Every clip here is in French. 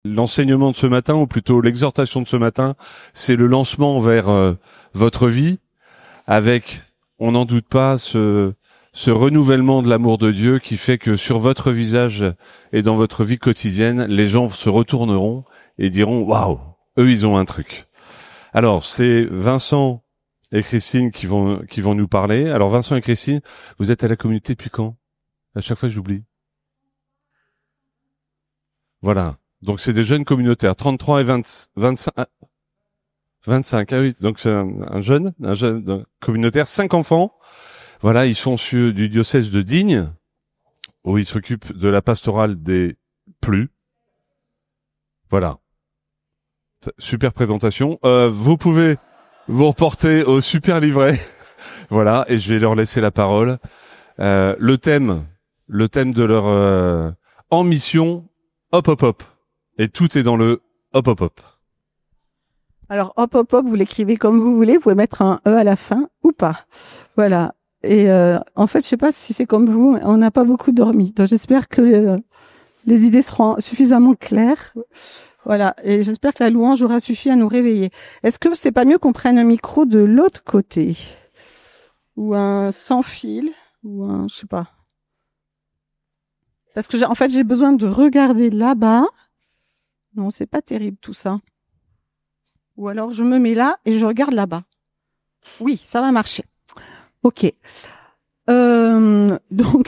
L'enseignement de ce matin, ou plutôt l'exhortation de ce matin, c'est le lancement vers votre vie, avec, on n'en doute pas, ce renouvellement de l'amour de Dieu qui fait que sur votre visage et dans votre vie quotidienne, les gens se retourneront et diront « Waouh, eux ils ont un truc ». Alors, c'est Vincent et Christine qui vont nous parler. Alors, Vincent et Christine, vous êtes à la communauté depuis quand? À chaque fois, j'oublie. Voilà. Donc, c'est des jeunes communautaires, 33 et 25. Ah oui, donc c'est un jeune communautaire, 5 enfants. Voilà, ils sont du diocèse de Digne, où ils s'occupent de la pastorale des plus. Voilà. Super présentation. Vous pouvez vous reporter au super livret. Voilà, et je vais leur laisser la parole. Le thème de leur en mission, hop hop hop. Et tout est dans le hop hop hop. Alors hop hop hop, vous l'écrivez comme vous voulez, vous pouvez mettre un E à la fin ou pas. Voilà. Et en fait, je sais pas si c'est comme vous, on n'a pas beaucoup dormi. Donc j'espère que les idées seront suffisamment claires. Voilà. Et j'espère que la louange aura suffi à nous réveiller. Est-ce que c'est pas mieux qu'on prenne un micro de l'autre côté? Ou un sans fil? Ou un, je sais pas. Parce que en fait, j'ai besoin de regarder là-bas. Non, c'est pas terrible tout ça. Ou alors je me mets là et je regarde là-bas. Oui, ça va marcher. Ok. Donc,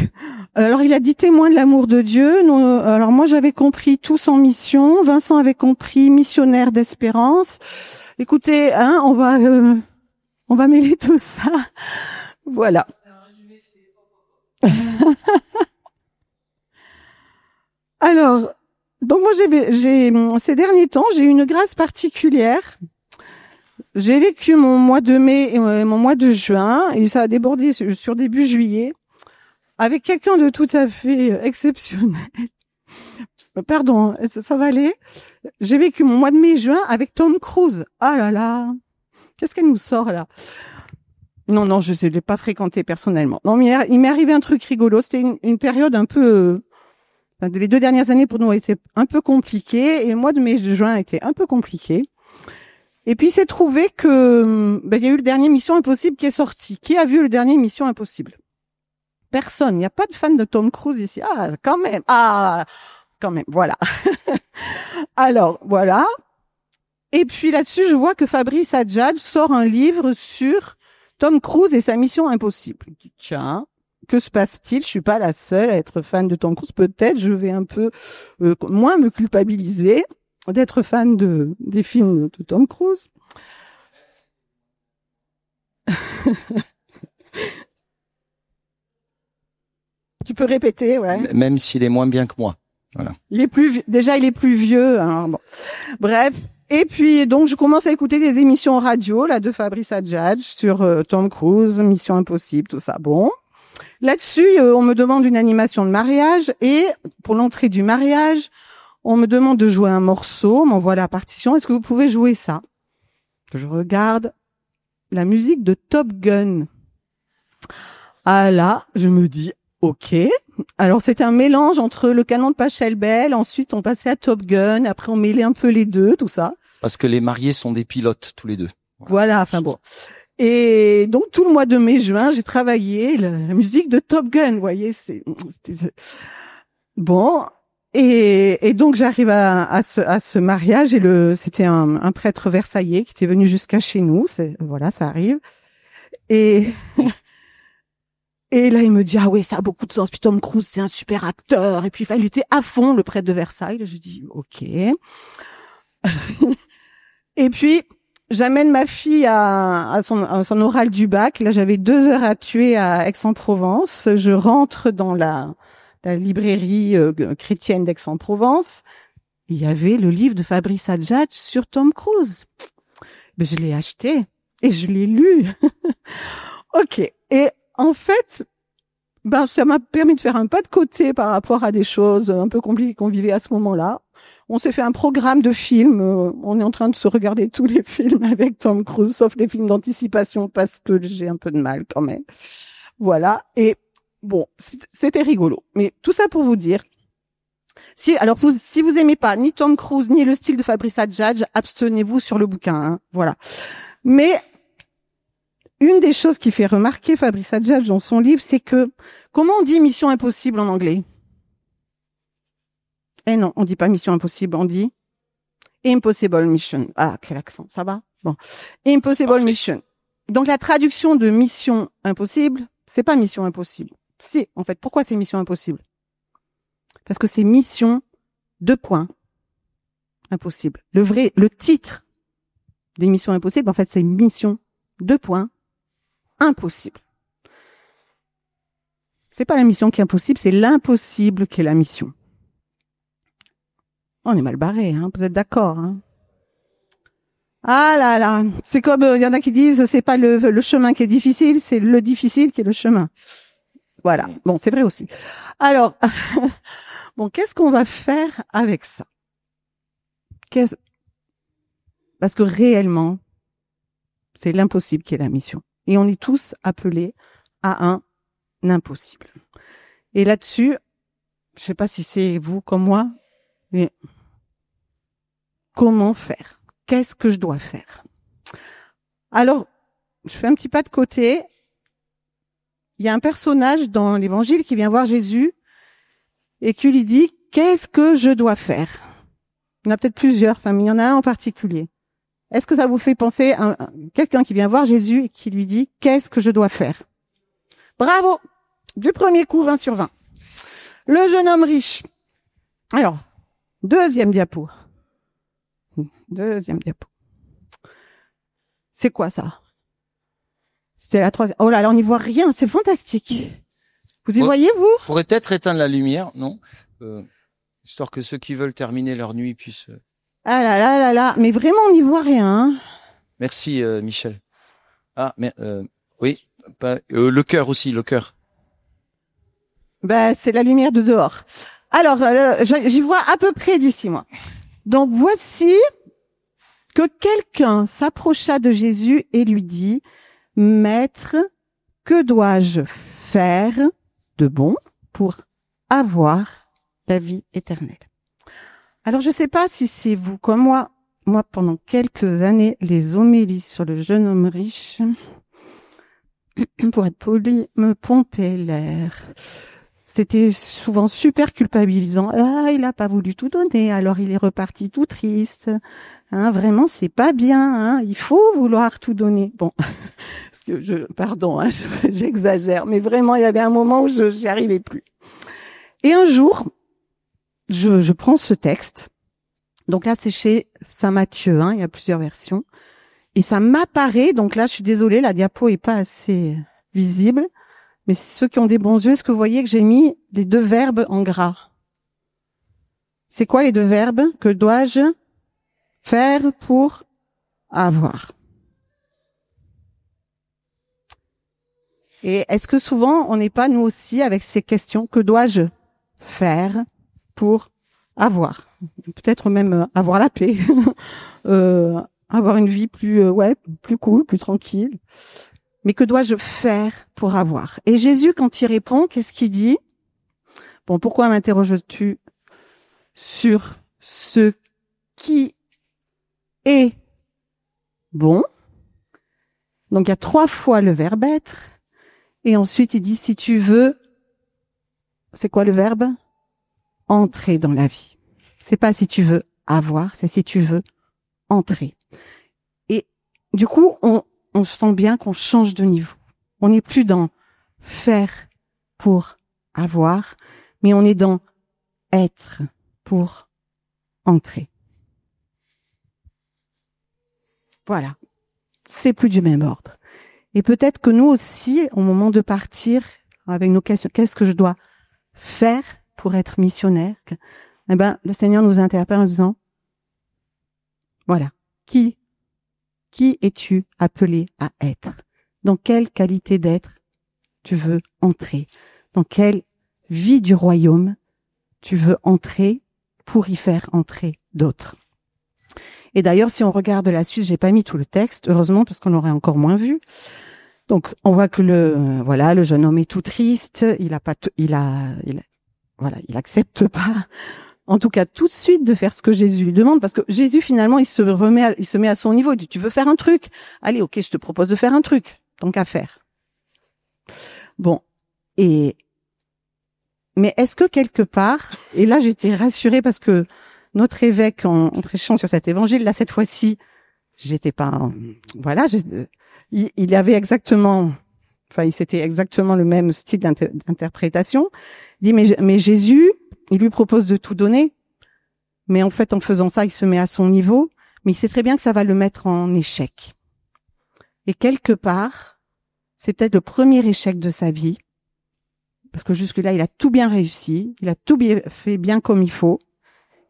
alors il a dit témoin de l'amour de Dieu. Nous, alors moi j'avais compris tous en mission. Vincent avait compris missionnaire d'espérance. Écoutez, hein, on va mêler tout ça. Voilà. Alors, donc moi j'ai ces derniers temps j'ai eu une grâce particulière. J'ai vécu mon mois de mai et mon mois de juin et ça a débordé sur début juillet avec quelqu'un de tout à fait exceptionnel. Pardon, ça va aller. J'ai vécu mon mois de mai et juin avec Tom Cruise. Ah là là, qu'est-ce qu'elle nous sort là? Non, je ne l'ai pas fréquenté personnellement. Non, mais il m'est arrivé un truc rigolo. C'était une période un peu... les 2 dernières années pour nous ont été un peu compliquées et le mois de mai et de juin a été un peu compliqué. Et puis, il s'est trouvé que il y a eu le dernier Mission Impossible qui est sorti. Qui a vu le dernier Mission Impossible? Personne. Il n'y a pas de fan de Tom Cruise ici. Ah, quand même. Ah, quand même. Voilà. Alors, voilà. Et puis là-dessus, je vois que Fabrice Adjadj sort un livre sur Tom Cruise et sa Mission Impossible. Je dis, tiens, que se passe-t-il? Je suis pas la seule à être fan de Tom Cruise. Peut-être je vais un peu moins me culpabiliser d'être fan des films de Tom Cruise. Tu peux répéter, ouais. Même s'il est moins bien que moi. Voilà. Il est plus vieux. Alors bon. Bref. Et puis donc je commence à écouter des émissions radio là de Fabrice Adjadj sur Tom Cruise, Mission Impossible, tout ça. Bon. Là-dessus, on me demande une animation de mariage et pour l'entrée du mariage, on me demande de jouer un morceau, m'envoie la partition. Est-ce que vous pouvez jouer ça? Je regarde la musique de Top Gun. Ah là, je me dis, ok. Alors c'était un mélange entre le canon de Pachelbel, ensuite on passait à Top Gun, après on mêlait un peu les deux, tout ça. Parce que les mariés sont des pilotes, tous les deux. Voilà, enfin bon. Et donc tout le mois de mai-juin, j'ai travaillé la musique de Top Gun, vous voyez, c'était bon. Et donc j'arrive à ce mariage et c'était un prêtre versaillais qui était venu jusqu'à chez nous. Voilà, ça arrive. Et là il me dit ah oui ça a beaucoup de sens. Puis Tom Cruise c'est un super acteur. Et puis il était à fond le prêtre de Versailles. Là, je dis ok. Et puis j'amène ma fille à son oral du bac. Là j'avais 2 heures à tuer à Aix-en-Provence. Je rentre dans la librairie chrétienne d'Aix-en-Provence, il y avait le livre de Fabrice Adjadj sur Tom Cruise. Mais je l'ai acheté et je l'ai lu. Ok. Et en fait, ça m'a permis de faire un pas de côté par rapport à des choses un peu compliquées qu'on vivait à ce moment-là. On s'est fait un programme de films. On est en train de se regarder tous les films avec Tom Cruise, sauf les films d'anticipation parce que j'ai un peu de mal quand même. Voilà. Et bon, c'était rigolo. Mais tout ça pour vous dire, Si vous aimez pas ni Tom Cruise ni le style de Fabrice Adjadj, abstenez-vous sur le bouquin, hein, voilà. Mais une des choses qui fait remarquer Fabrice Adjadj dans son livre, c'est que comment on dit mission impossible en anglais? Eh non, on dit pas mission impossible, on dit impossible mission. Ah, quel accent, ça va? Bon. Impossible Parfait. mission. Donc la traduction de mission impossible, c'est pas mission impossible. Si, en fait, pourquoi c'est mission impossible? Parce que c'est mission, impossible. Le titre des missions impossibles, en fait, c'est mission, impossible. C'est pas la mission qui est impossible, c'est l'impossible qui est la mission. On est mal barré, hein, vous êtes d'accord, hein? Ah là là, c'est comme, il y en a qui disent, c'est pas le chemin qui est difficile, c'est le difficile qui est le chemin. Voilà. Bon, c'est vrai aussi. Alors, bon, qu'est-ce qu'on va faire avec ça? Parce que réellement, c'est l'impossible qui est la mission. Et on est tous appelés à un impossible. Et là-dessus, je sais pas si c'est vous comme moi, mais comment faire? Qu'est-ce que je dois faire? Alors, je fais un petit pas de côté. Il y a un personnage dans l'évangile qui vient voir Jésus et qui lui dit « Qu'est-ce que je dois faire ?» Il y en a peut-être plusieurs, enfin, mais il y en a un en particulier. Est-ce que ça vous fait penser à quelqu'un qui vient voir Jésus et qui lui dit « Qu'est-ce que je dois faire ?» Bravo! Du premier coup, 20 sur 20. Le jeune homme riche. Alors, deuxième diapo. C'est quoi ça? C'était la troisième. Oh là là, on n'y voit rien, c'est fantastique. Vous y voyez, vous? On pourrait peut-être éteindre la lumière, non? Histoire que ceux qui veulent terminer leur nuit puissent... Ah là là là là, mais vraiment, on n'y voit rien. Hein. Merci, Michel. Ah, mais oui, le cœur aussi, le cœur. Ben, c'est la lumière de dehors. Alors, j'y vois à peu près d'ici, moi. Donc, voici que quelqu'un s'approcha de Jésus et lui dit, « Maître, que dois-je faire de bon pour avoir la vie éternelle ?» Alors, je ne sais pas si c'est vous comme moi. Moi, pendant quelques années, les homélies sur le jeune homme riche, pour être poli, me pompaient l'air. C'était souvent super culpabilisant. Ah, il a pas voulu tout donner, alors il est reparti tout triste. Hein, vraiment, c'est pas bien. Hein, il faut vouloir tout donner. Bon, parce que pardon, hein, j'exagère, mais vraiment, il y avait un moment où j'y arrivais plus. Et un jour, je prends ce texte. Donc là, c'est chez Saint Matthieu. Hein, il y a plusieurs versions. Et ça m'apparaît. Donc là, je suis désolée, la diapo est pas assez visible. Mais ceux qui ont des bons yeux, est-ce que vous voyez que j'ai mis les deux verbes en gras? C'est quoi les deux verbes? Que dois-je faire pour avoir? Et est-ce que souvent, on n'est pas, nous aussi, avec ces questions, que dois-je faire pour avoir? Peut-être même avoir la paix, avoir une vie plus cool, plus tranquille. Mais que dois-je faire pour avoir? Et Jésus, quand il répond, qu'est-ce qu'il dit? Bon, pourquoi m'interroges-tu sur ce qui est bon? Donc, il y a 3 fois le verbe être. Et ensuite, il dit, si tu veux, c'est quoi le verbe? Entrer dans la vie. C'est pas si tu veux avoir, c'est si tu veux entrer. Et du coup, on sent bien qu'on change de niveau. On n'est plus dans faire pour avoir, mais on est dans être pour entrer. Voilà. C'est plus du même ordre. Et peut-être que nous aussi, au moment de partir, avec nos questions, qu'est-ce que je dois faire pour être missionnaire? Eh ben, le Seigneur nous interpelle en disant, voilà, qui es-tu appelé à être? Dans quelle qualité d'être tu veux entrer? Dans quelle vie du royaume tu veux entrer pour y faire entrer d'autres? Et d'ailleurs, si on regarde la suite, j'ai pas mis tout le texte, heureusement, parce qu'on aurait encore moins vu. Donc, on voit que le jeune homme est tout triste, il accepte pas en tout cas tout de suite de faire ce que Jésus lui demande, parce que Jésus finalement il se met à son niveau, il dit tu veux faire un truc, allez ok je te propose de faire un truc, tant qu'à faire. Bon, mais est-ce que quelque part, et là j'étais rassurée parce que notre évêque en prêchant sur cet évangile, là cette fois-ci, j'étais pas, voilà, il avait exactement, c'était exactement le même style d'interprétation. Il dit mais Jésus, il lui propose de tout donner, mais en fait en faisant ça, il se met à son niveau, mais il sait très bien que ça va le mettre en échec. Et quelque part, c'est peut-être le premier échec de sa vie, parce que jusque-là, il a tout bien réussi, il a tout fait bien comme il faut,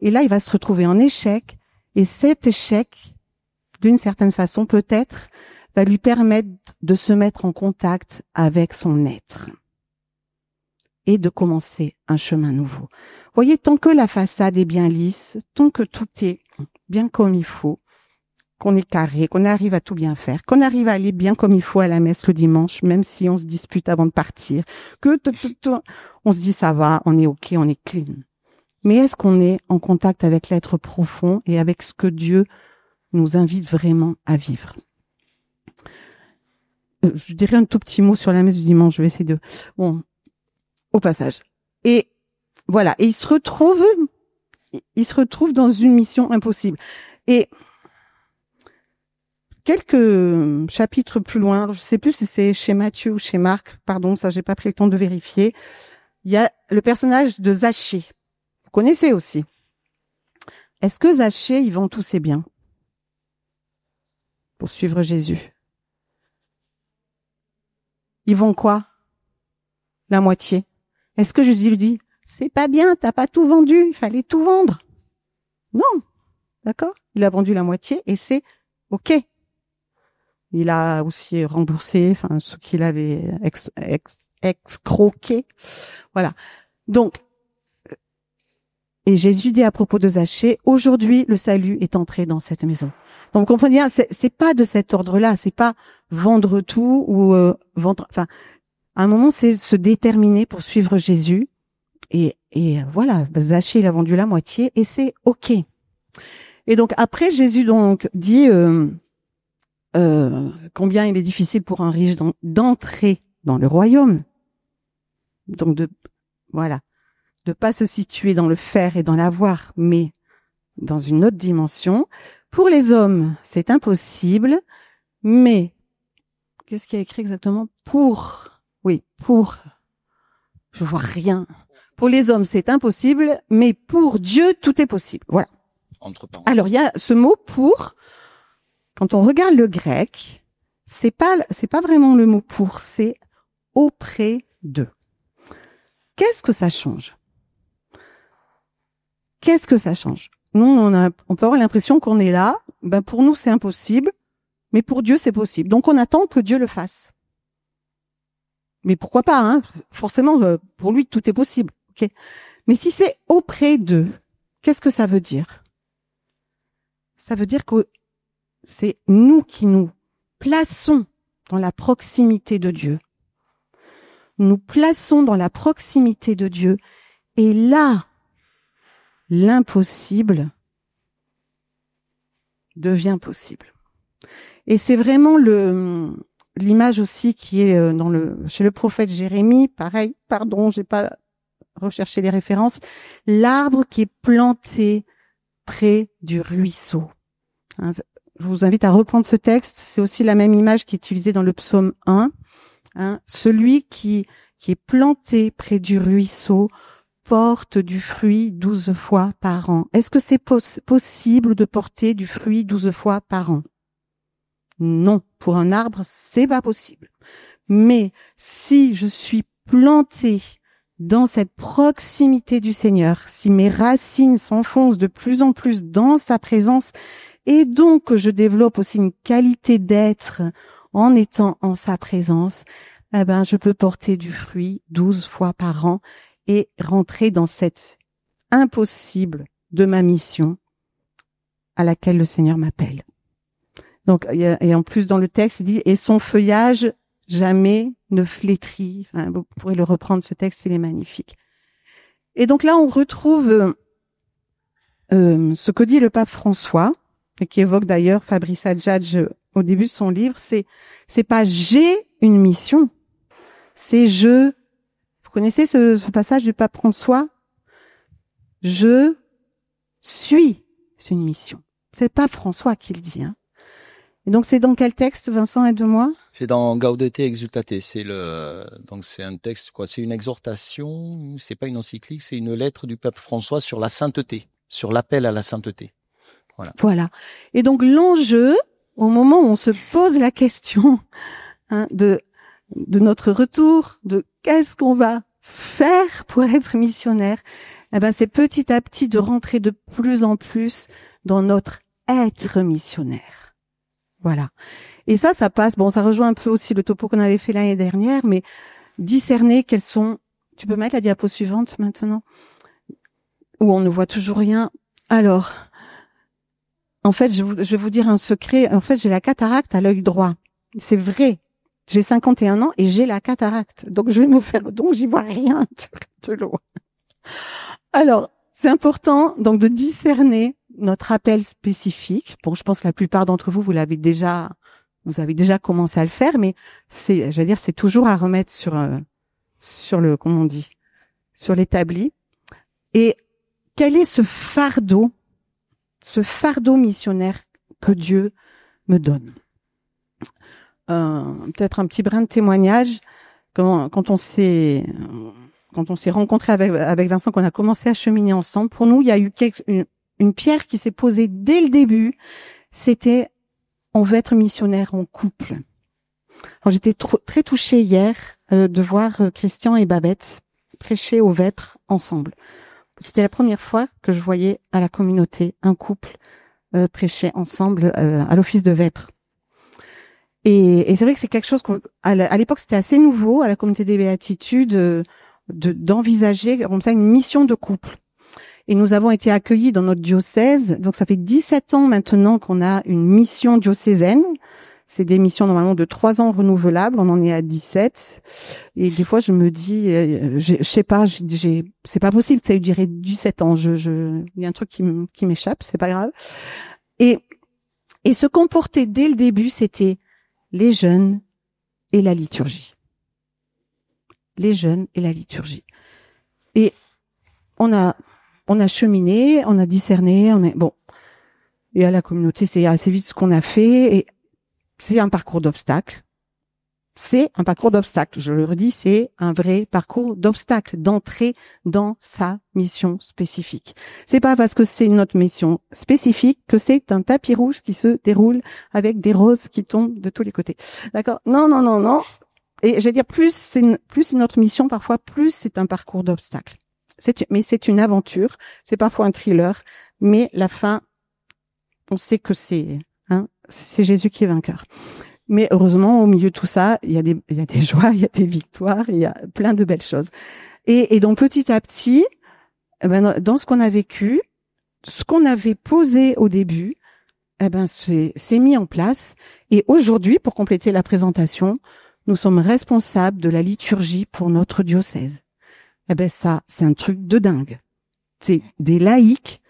et là, il va se retrouver en échec, et cet échec, d'une certaine façon, peut-être, va lui permettre de se mettre en contact avec son être et de commencer un chemin nouveau. Vous voyez, tant que la façade est bien lisse, tant que tout est bien comme il faut, qu'on est carré, qu'on arrive à tout bien faire, qu'on arrive à aller bien comme il faut à la messe le dimanche, même si on se dispute avant de partir, on se dit ça va, on est ok, on est clean. Mais est-ce qu'on est en contact avec l'être profond et avec ce que Dieu nous invite vraiment à vivre? Je dirais un tout petit mot sur la messe du dimanche, je vais essayer au passage. Et voilà, et il se retrouve dans une mission impossible. Et quelques chapitres plus loin, je sais plus si c'est chez Matthieu ou chez Marc, pardon, ça j'ai pas pris le temps de vérifier, il y a le personnage de Zachée. Vous connaissez aussi. Est-ce que Zachée, il vend tous ses biens pour suivre Jésus? Ils vont quoi? La moitié. Est-ce que Jésus lui dit, c'est pas bien, t'as pas tout vendu, il fallait tout vendre? Non. D'accord? Il a vendu la moitié et c'est ok. Il a aussi remboursé, ce qu'il avait excroqué. Voilà. Donc, et Jésus dit à propos de Zachée, aujourd'hui, le salut est entré dans cette maison. Donc, vous comprenez bien, c'est pas de cet ordre-là, c'est pas vendre tout ou vendre, à un moment, c'est se déterminer pour suivre Jésus. Et voilà, Zachée, il a vendu la moitié et c'est ok. Et donc, après, Jésus donc dit, combien il est difficile pour un riche d'entrer dans le royaume. Donc de pas se situer dans le faire et dans l'avoir, mais dans une autre dimension. Pour les hommes, c'est impossible, mais qu'est-ce qu'il y a écrit exactement? Je vois rien. Pour les hommes, c'est impossible, mais pour Dieu, tout est possible. Voilà. Alors, il y a ce mot pour. Quand on regarde le grec, c'est pas vraiment le mot pour, c'est auprès d'eux. Qu'est-ce que ça change? Qu'est-ce que ça change? Nous, on peut avoir l'impression qu'on est là, pour nous c'est impossible, mais pour Dieu c'est possible. Donc on attend que Dieu le fasse. Mais pourquoi pas, hein? Forcément, pour lui tout est possible. Ok. Mais si c'est auprès d'eux, qu'est-ce que ça veut dire? Ça veut dire que c'est nous qui nous plaçons dans la proximité de Dieu. Nous plaçons dans la proximité de Dieu. Et là, l'impossible devient possible. Et c'est vraiment l'image aussi qui est chez le prophète Jérémie. Pareil, pardon, j'ai pas recherché les références. L'arbre qui est planté près du ruisseau. Je vous invite à reprendre ce texte. C'est aussi la même image qui est utilisée dans le psaume 1. Celui qui est planté près du ruisseau porte du fruit 12 fois par an. Est-ce que c'est possible de porter du fruit 12 fois par an? Non. Pour un arbre, c'est pas possible. Mais si je suis planté dans cette proximité du Seigneur, si mes racines s'enfoncent de plus en plus dans sa présence, et donc que je développe aussi une qualité d'être en étant en sa présence, je peux porter du fruit 12 fois par an et rentrer dans cette impossible de ma mission à laquelle le Seigneur m'appelle. Donc, et en plus dans le texte, il dit, et son feuillage jamais ne flétrit. Vous pourrez le reprendre, ce texte, il est magnifique. Et donc là, on retrouve ce que dit le pape François, et qui évoque d'ailleurs Fabrice Adjadj au début de son livre, c'est pas j'ai une mission, c'est je. Vous connaissez ce passage du pape François? Je suis, c'est une mission. C'est le pape François qui le dit, hein. Et donc c'est dans quel texte, Vincent, aide-moi? C'est dans Gaudete Exultate. Donc c'est un texte, quoi. C'est une exhortation. C'est pas une encyclique, c'est une lettre du pape François sur la sainteté, sur l'appel à la sainteté. Voilà. Et donc l'enjeu, au moment où on se pose la question, hein, de notre retour, de qu'est-ce qu'on va faire pour être missionnaire, eh ben c'est petit à petit de rentrer de plus en plus dans notre être missionnaire. Voilà. Et ça passe. Bon, ça rejoint un peu aussi le topo qu'on avait fait l'année dernière, mais discerner quels sont. Tu peux mettre la diapo suivante maintenant, où on ne voit toujours rien. Alors, en fait, je vais vous dire un secret. En fait, j'ai la cataracte à l'œil droit. C'est vrai. J'ai 51 ans et j'ai la cataracte. Donc, j'y vois rien de loin. Alors, c'est important, donc, de discerner notre appel spécifique. Bon, je pense que la plupart d'entre vous, vous avez déjà commencé à le faire, mais c'est toujours à remettre sur comment on dit, sur l'établi. Et quel est ce fardeau missionnaire que Dieu me donne? Peut-être un petit brin de témoignage. Quand on s'est rencontré avec Vincent, qu'on a commencé à cheminer ensemble, pour nous, il y a eu une pierre qui s'est posée dès le début. C'était, on veut être missionnaire en couple. Alors, j'étais très touchée hier de voir Christian et Babette prêcher au Vêpres ensemble. C'était la première fois que je voyais à la communauté un couple prêcher ensemble à l'office de Vêpres. Et c'est vrai que c'est quelque chose à l'époque c'était assez nouveau à la communauté des béatitudes d'envisager comme ça une mission de couple. Et nous avons été accueillis dans notre diocèse. Donc ça fait 17 ans maintenant qu'on a une mission diocésaine. C'est des missions normalement de 3 ans renouvelables. On en est à 17. Et des fois je me dis, je sais pas, c'est pas possible que ça ait duré 17 ans. Il y a un truc qui m'échappe, c'est pas grave. Et se comporter dès le début, c'était les jeunes et la liturgie. Les jeunes et la liturgie. Et on a cheminé, on a discerné, bon. Et à la communauté, c'est assez vite ce qu'on a fait. Et c'est un parcours d'obstacles. C'est un parcours d'obstacles. Je le redis, c'est un vrai parcours d'obstacles, d'entrer dans sa mission spécifique. C'est pas parce que c'est notre mission spécifique que c'est un tapis rouge qui se déroule avec des roses qui tombent de tous les côtés. D'accord? Non. Et j'allais dire, plus c'est notre mission, parfois, plus c'est un parcours d'obstacles. Mais c'est une aventure. C'est parfois un thriller. Mais la fin, on sait que c'est Jésus qui est vainqueur. Mais heureusement, au milieu de tout ça, il y a des joies, il y a des victoires, il y a plein de belles choses. Et donc, petit à petit, dans ce qu'on a vécu, ce qu'on avait posé au début, c'est mis en place. Et aujourd'hui, pour compléter la présentation, nous sommes responsables de la liturgie pour notre diocèse. Ça, c'est un truc de dingue. C'est des laïcs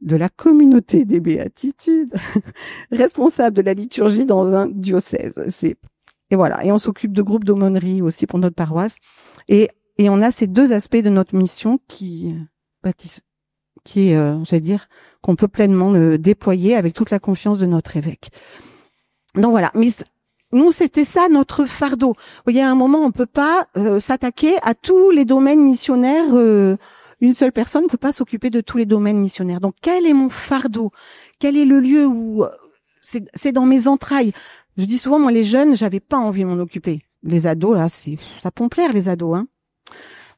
de la communauté des béatitudes, responsable de la liturgie dans un diocèse. Et voilà. Et on s'occupe de groupes d'aumônerie aussi pour notre paroisse. Et on a ces deux aspects de notre mission qui est, j'allais dire, qu'on peut pleinement déployer avec toute la confiance de notre évêque. Donc voilà. Mais nous, c'était ça notre fardeau. Vous voyez, à un moment, on peut pas s'attaquer à tous les domaines missionnaires. Une seule personne ne peut pas s'occuper de tous les domaines missionnaires. Donc, quel est mon fardeau? Quel est le lieu où c'est dans mes entrailles? Je dis souvent, moi, les jeunes, j'avais pas envie de m'en occuper. Les ados, là, ça peut me plaire, les ados, hein.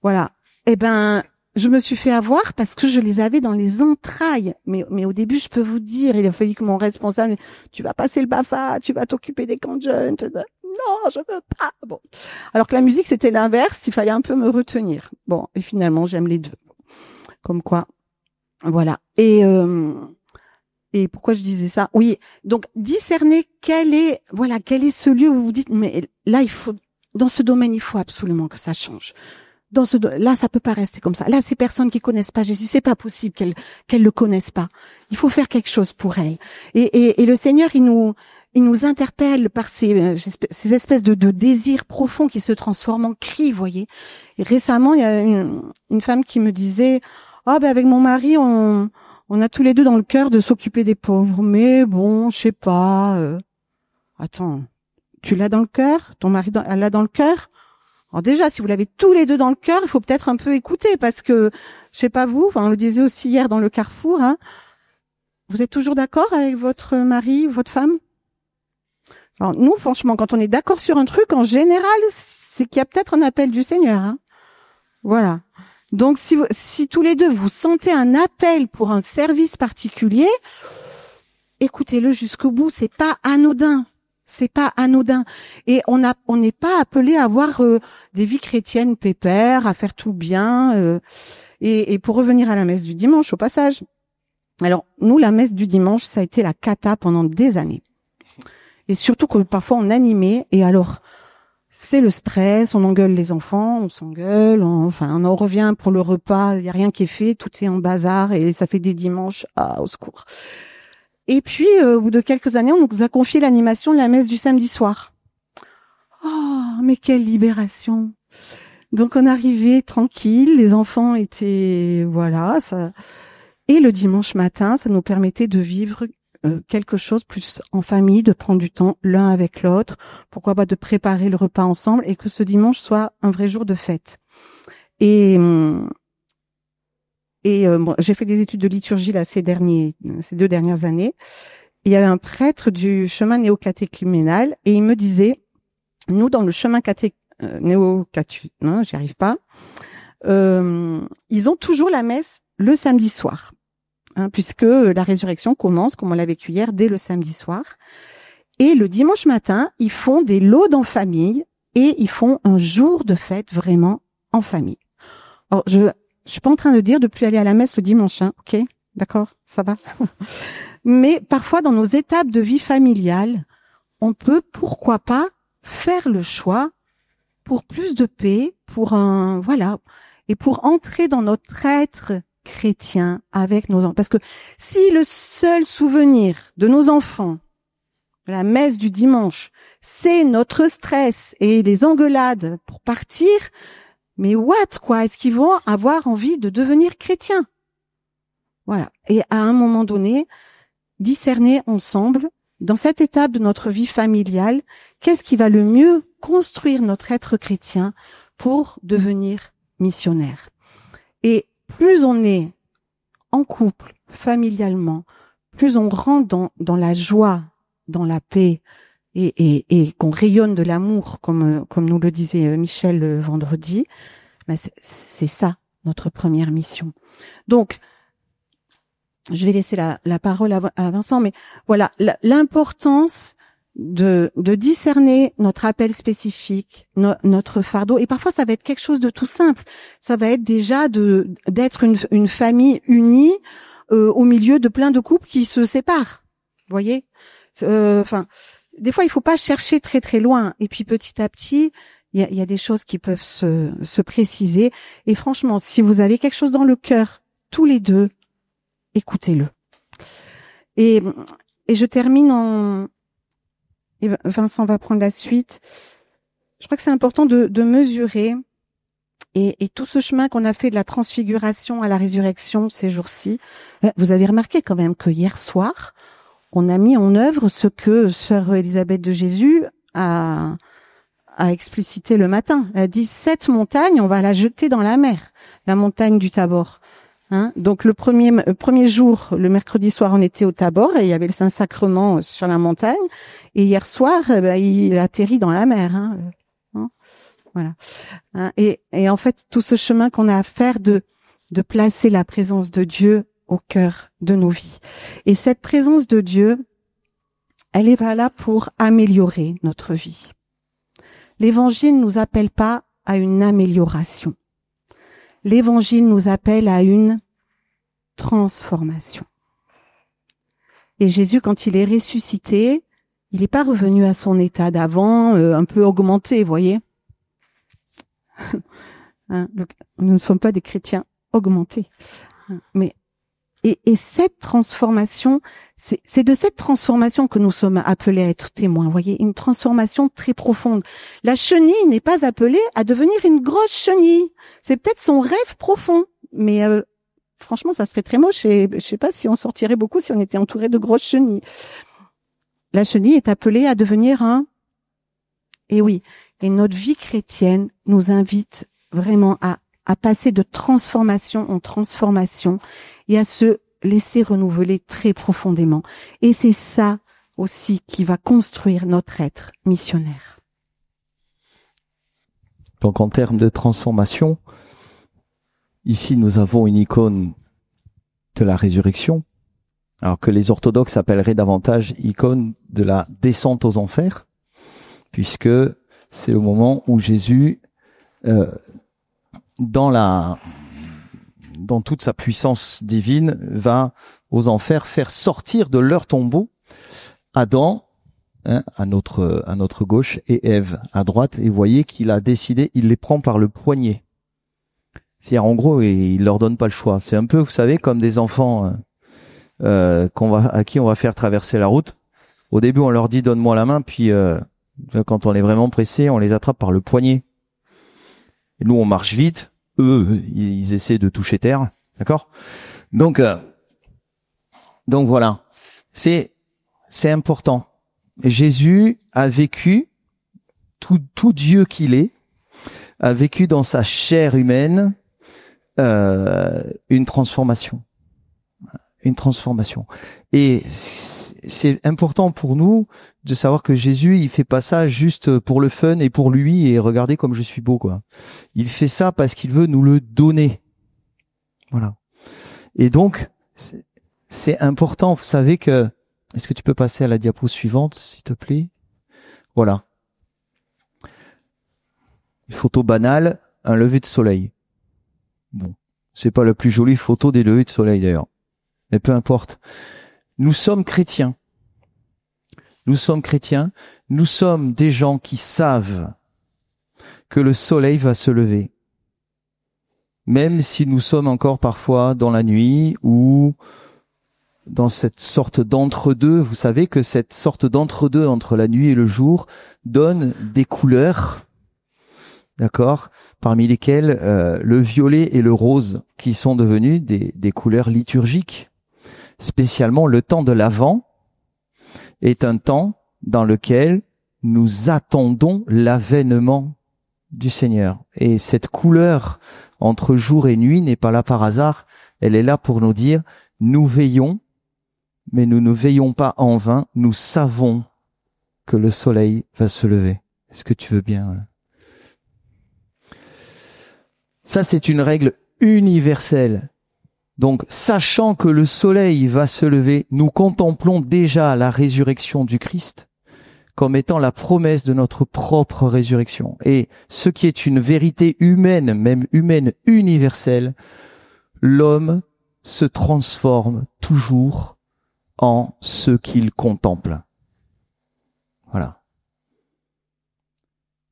Voilà. Je me suis fait avoir parce que je les avais dans les entrailles. Mais au début, je peux vous dire, il a fallu que mon responsable, tu vas passer le BAFA, tu vas t'occuper des camps de jeunes. Non, je veux pas. Bon. Alors que la musique, c'était l'inverse, il fallait un peu me retenir. Bon. Et finalement, j'aime les deux. Comme quoi, voilà. Et pourquoi je disais ça? Oui. Donc, discerner quel est ce lieu où vous vous dites, mais là, dans ce domaine, il faut absolument que ça change. là, ça peut pas rester comme ça. Là, ces personnes qui connaissent pas Jésus, c'est pas possible qu'elles le connaissent pas. Il faut faire quelque chose pour elles. Et le Seigneur, il nous interpelle par ces espèces de désirs profonds qui se transforment en cris, vous voyez. Et récemment, il y a une femme qui me disait, avec mon mari, on a tous les deux dans le cœur de s'occuper des pauvres, mais bon, je sais pas. Attends, tu l'as dans le cœur? Ton mari l'a dans le cœur? Alors déjà, si vous l'avez tous les deux dans le cœur, il faut peut-être un peu écouter, parce que, je sais pas vous, on le disait aussi hier dans le carrefour, hein, vous êtes toujours d'accord avec votre mari, votre femme? Alors nous, franchement, quand on est d'accord sur un truc, en général, c'est qu'il y a peut-être un appel du Seigneur, hein. Voilà. Donc si tous les deux vous sentez un appel pour un service particulier, écoutez-le jusqu'au bout, c'est pas anodin. C'est pas anodin. Et on n'est pas appelé à avoir des vies chrétiennes pépères, à faire tout bien. Et pour revenir à la messe du dimanche, au passage. Alors, nous, la messe du dimanche, ça a été la cata pendant des années. Et surtout que parfois on animait. Et alors, c'est le stress, on engueule les enfants, on s'engueule, on en revient pour le repas, il y a rien qui est fait, tout est en bazar et ça fait des dimanches, au secours. Et puis, au bout de quelques années, on nous a confié l'animation de la messe du samedi soir. Oh, mais quelle libération! Donc, on arrivait tranquille, les enfants étaient, ça. Et le dimanche matin, ça nous permettait de vivre quelque chose plus en famille, de prendre du temps l'un avec l'autre, pourquoi pas de préparer le repas ensemble et que ce dimanche soit un vrai jour de fête. Et j'ai fait des études de liturgie là ces 2 dernières années. Il y avait un prêtre du chemin néocatéchuménal et il me disait, nous dans le chemin j'y arrive pas. Ils ont toujours la messe le samedi soir, hein, puisque la résurrection commence, comme on l'a vécu hier, dès le samedi soir. Et le dimanche matin, ils font des laudes en famille et ils font un jour de fête vraiment en famille. Alors je suis pas en train de dire de plus aller à la messe le dimanche, hein, ok, d'accord, ça va. Mais parfois dans nos étapes de vie familiale, on peut, pourquoi pas, faire le choix pour plus de paix, et pour entrer dans notre être chrétien avec nos enfants. Parce que si le seul souvenir de nos enfants, de la messe du dimanche, c'est notre stress et les engueulades pour partir, mais est-ce qu'ils vont avoir envie de devenir chrétiens? Voilà. Et à un moment donné, discerner ensemble, dans cette étape de notre vie familiale, qu'est-ce qui va le mieux construire notre être chrétien pour devenir missionnaire. Et plus on est en couple, familialement, plus on rentre dans la joie, dans la paix, et qu'on rayonne de l'amour, comme nous le disait Michel vendredi, c'est ça notre première mission. Donc, je vais laisser la parole à Vincent, mais voilà, l'importance de discerner notre appel spécifique, notre fardeau, et parfois ça va être quelque chose de tout simple. Ça va être déjà d'être une famille unie au milieu de plein de couples qui se séparent. Vous voyez, des fois il faut pas chercher très très loin, et puis petit à petit il y a des choses qui peuvent se préciser. Et franchement, si vous avez quelque chose dans le cœur, tous les deux, écoutez-le. Et je termine et Vincent va prendre la suite. Je crois que c'est important de mesurer et tout ce chemin qu'on a fait de la transfiguration à la résurrection ces jours-ci. Vous avez remarqué quand même que hier soir, on a mis en œuvre ce que sœur Élisabeth de Jésus a explicité le matin. Elle a dit 7 montagnes, on va la jeter dans la mer, la montagne du Tabor. Hein, donc le premier jour, le mercredi soir, on était au Tabor et il y avait le Saint-Sacrement sur la montagne. Et hier soir, il atterrit dans la mer. Voilà. Hein, et en fait, tout ce chemin qu'on a à faire de placer la présence de Dieu au cœur de nos vies. Et cette présence de Dieu, elle est là pour améliorer notre vie. L'Évangile nous appelle pas à une amélioration. L'Évangile nous appelle à une transformation. Et Jésus, quand il est ressuscité, il n'est pas revenu à son état d'avant, un peu augmenté, vous voyez. Hein, nous ne sommes pas des chrétiens augmentés. Hein, mais et cette transformation, c'est de cette transformation que nous sommes appelés à être témoins. Vous voyez, une transformation très profonde. La chenille n'est pas appelée à devenir une grosse chenille. C'est peut-être son rêve profond, mais franchement, ça serait très moche et je sais pas si on sortirait beaucoup si on était entouré de grosses chenilles. La chenille est appelée à devenir et oui, et notre vie chrétienne nous invite vraiment à passer de transformation en transformation et à se laisser renouveler très profondément. Et c'est ça aussi qui va construire notre être missionnaire. Donc en termes de transformation, ici nous avons une icône de la résurrection, alors que les orthodoxes appelleraient davantage icône de la descente aux enfers, puisque c'est le moment où Jésus, dans toute sa puissance divine, va aux enfers faire sortir de leur tombeau Adam, à notre gauche, et Ève à droite. Et vous voyez qu'il a décidé, il les prend par le poignet. C'est-à-dire, en gros, il leur donne pas le choix. C'est un peu, vous savez, comme des enfants à qui on va faire traverser la route. Au début, on leur dit donne-moi la main, puis quand on est vraiment pressé, on les attrape par le poignet. Et nous, on marche vite. Eux, ils essaient de toucher terre, d'accord ? Donc voilà, c'est important. Jésus a vécu tout Dieu qu'il est, a vécu dans sa chair humaine une transformation. Et c'est important pour nous de savoir que Jésus, il fait pas ça juste pour le fun et pour lui et regardez comme je suis beau, quoi. Il fait ça parce qu'il veut nous le donner. Voilà. Et donc, c'est important. Vous savez que, est-ce que tu peux passer à la diapo suivante, s'il te plaît? Voilà. Une photo banale, un lever de soleil. Bon. C'est pas la plus jolie photo des levées de soleil, d'ailleurs. Mais peu importe. Nous sommes chrétiens. Nous sommes des gens qui savent que le soleil va se lever. Même si nous sommes encore parfois dans la nuit ou dans cette sorte d'entre-deux. Vous savez que cette sorte d'entre-deux entre la nuit et le jour donne des couleurs, d'accord, parmi lesquelles le violet et le rose qui sont devenus des couleurs liturgiques. Spécialement le temps de l'Avent est un temps dans lequel nous attendons l'avènement du Seigneur. Et cette couleur entre jour et nuit n'est pas là par hasard, elle est là pour nous dire, nous veillons, mais nous ne veillons pas en vain, nous savons que le soleil va se lever. Est-ce que tu veux bien? Ça, c'est une règle universelle. Donc, sachant que le soleil va se lever, nous contemplons déjà la résurrection du Christ comme étant la promesse de notre propre résurrection. Et ce qui est une vérité humaine, même humaine universelle, l'homme se transforme toujours en ce qu'il contemple. Voilà.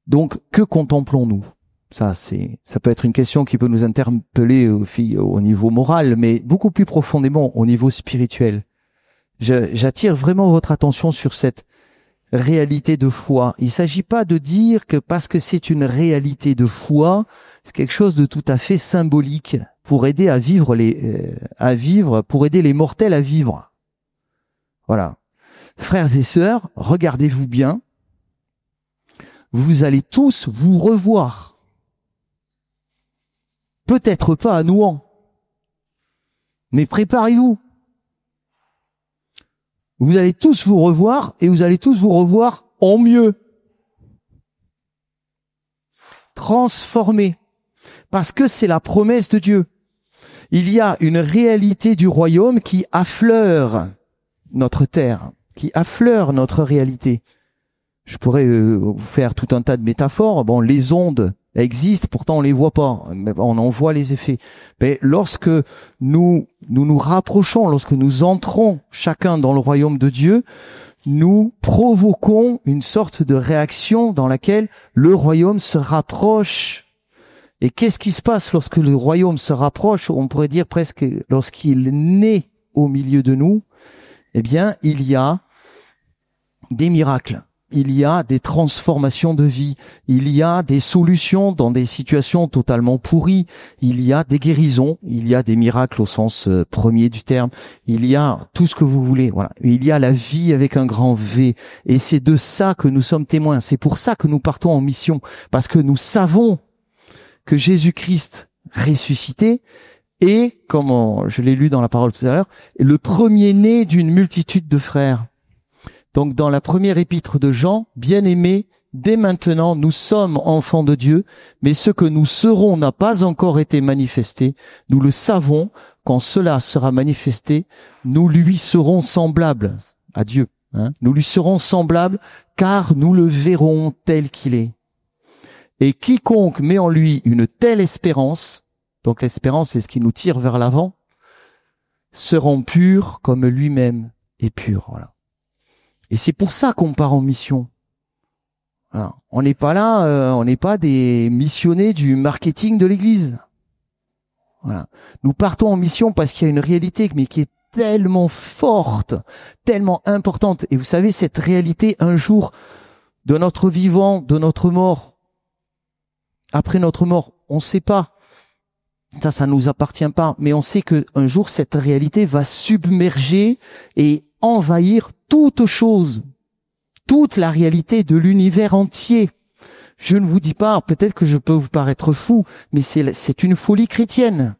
Donc, que contemplons-nous ? Ça peut être une question qui peut nous interpeller au niveau moral, mais beaucoup plus profondément au niveau spirituel. J'attire vraiment votre attention sur cette réalité de foi. Il ne s'agit pas de dire que parce que c'est une réalité de foi, c'est quelque chose de tout à fait symbolique pour aider pour aider les mortels à vivre. Voilà. Frères et sœurs, regardez-vous bien. Vous allez tous vous revoir. Peut-être pas à Nouan, mais préparez-vous. Vous allez tous vous revoir et vous allez tous vous revoir en mieux. Transformés. Parce que c'est la promesse de Dieu. Il y a une réalité du royaume qui affleure notre terre, qui affleure notre réalité. Je pourrais vous faire tout un tas de métaphores. Bon, les ondes existent, pourtant on les voit pas. On en voit les effets. Mais lorsque nous rapprochons, lorsque nous entrons chacun dans le royaume de Dieu, nous provoquons une sorte de réaction dans laquelle le royaume se rapproche Et qu'est-ce qui se passe lorsque le royaume se rapproche? On pourrait dire presque lorsqu'il naît au milieu de nous. Eh bien, il y a des miracles. Il y a des transformations de vie, il y a des solutions dans des situations totalement pourries, il y a des guérisons, il y a des miracles au sens premier du terme, il y a tout ce que vous voulez, voilà. Il y a la vie avec un grand V, et c'est de ça que nous sommes témoins. C'est pour ça que nous partons en mission, parce que nous savons que Jésus-Christ ressuscité est, comme je l'ai lu dans la parole tout à l'heure, le premier-né d'une multitude de frères. Donc, dans la première épître de Jean, bien-aimés, dès maintenant, nous sommes enfants de Dieu, mais ce que nous serons n'a pas encore été manifesté. Nous le savons, quand cela sera manifesté, nous lui serons semblables à Dieu. Nous lui serons semblables, car nous le verrons tel qu'il est. Et quiconque met en lui une telle espérance, donc l'espérance c'est ce qui nous tire vers l'avant, seront purs comme lui-même est pur. Voilà. Et c'est pour ça qu'on part en mission. Voilà. On n'est pas là, on n'est pas des missionnés du marketing de l'Église. Voilà. Nous partons en mission parce qu'il y a une réalité, mais qui est tellement forte, tellement importante. Et vous savez, cette réalité, un jour, de notre vivant, de notre mort, après notre mort, on ne sait pas. Ça nous appartient pas. Mais on sait qu'un jour, cette réalité va submerger et envahir toute chose, toute la réalité de l'univers entier. Je ne vous dis pas, peut-être que je peux vous paraître fou, mais c'est une folie chrétienne.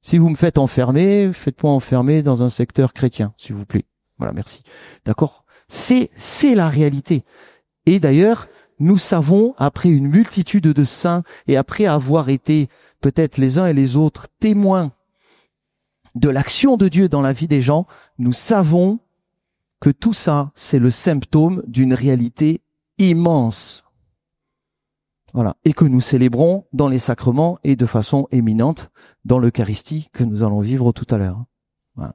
Si vous me faites enfermer, faites-moi enfermer dans un secteur chrétien, s'il vous plaît. Voilà, merci. D'accord ? C'est la réalité. Et d'ailleurs, nous savons, après une multitude de saints, et après avoir été peut-être les uns et les autres témoins de l'action de Dieu dans la vie des gens, nous savons que tout ça, c'est le symptôme d'une réalité immense. Voilà. Et que nous célébrons dans les sacrements et de façon éminente dans l'Eucharistie que nous allons vivre tout à l'heure. Voilà.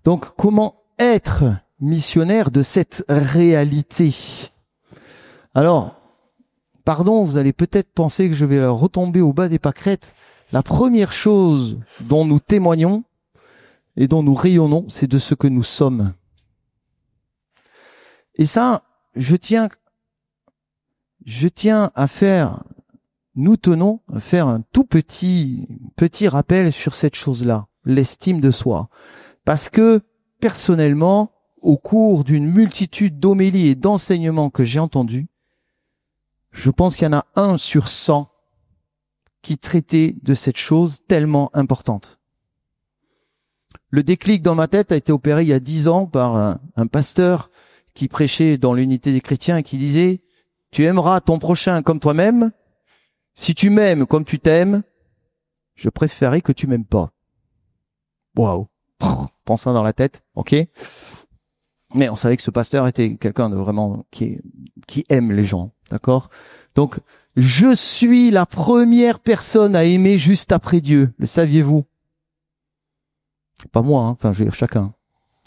Donc, comment être missionnaire de cette réalité? Alors, pardon, vous allez peut-être penser que je vais retomber au bas des pâquerettes. La première chose dont nous témoignons et dont nous rayonnons, c'est de ce que nous sommes. Et ça, je tiens à faire, nous tenons à faire un tout petit rappel sur cette chose-là, l'estime de soi. Parce que, personnellement, au cours d'une multitude d'homélies et d'enseignements que j'ai entendus, je pense qu'il y en a 1 sur 100 qui traitait de cette chose tellement importante. Le déclic dans ma tête a été opéré il y a 10 ans par un pasteur qui prêchait dans l'unité des chrétiens et qui disait « Tu aimeras ton prochain comme toi-même. Si tu m'aimes comme tu t'aimes, je préférerais que tu m'aimes pas. » Waouh, pensant dans la tête, ok. Mais on savait que ce pasteur était quelqu'un de vraiment qui aime les gens, d'accord. Donc, je suis la première personne à aimer juste après Dieu. Le saviez-vous? Pas moi, enfin, je veux dire chacun,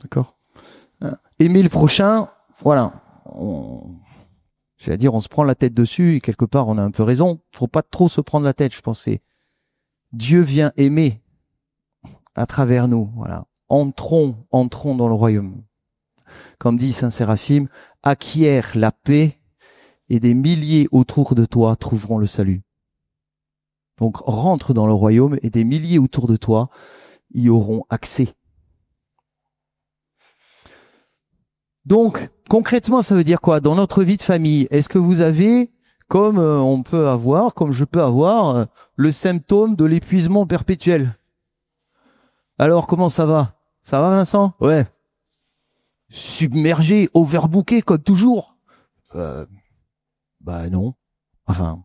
d'accord. Aimer le prochain, voilà. J'allais dire, on se prend la tête dessus et quelque part, on a un peu raison. Faut pas trop se prendre la tête, je pensais. Dieu vient aimer à travers nous, voilà. Entrons dans le royaume. Comme dit Saint Séraphime, acquiert la paix et des milliers autour de toi trouveront le salut. Donc rentre dans le royaume et des milliers autour de toi y auront accès. Donc concrètement, ça veut dire quoi? Dans notre vie de famille, est-ce que vous avez, comme on peut avoir, comme je peux avoir, le symptôme de l'épuisement perpétuel? Alors comment ça va? Ça va, Vincent? Ouais. Submergé, overbooké comme toujours? Bah non. Enfin,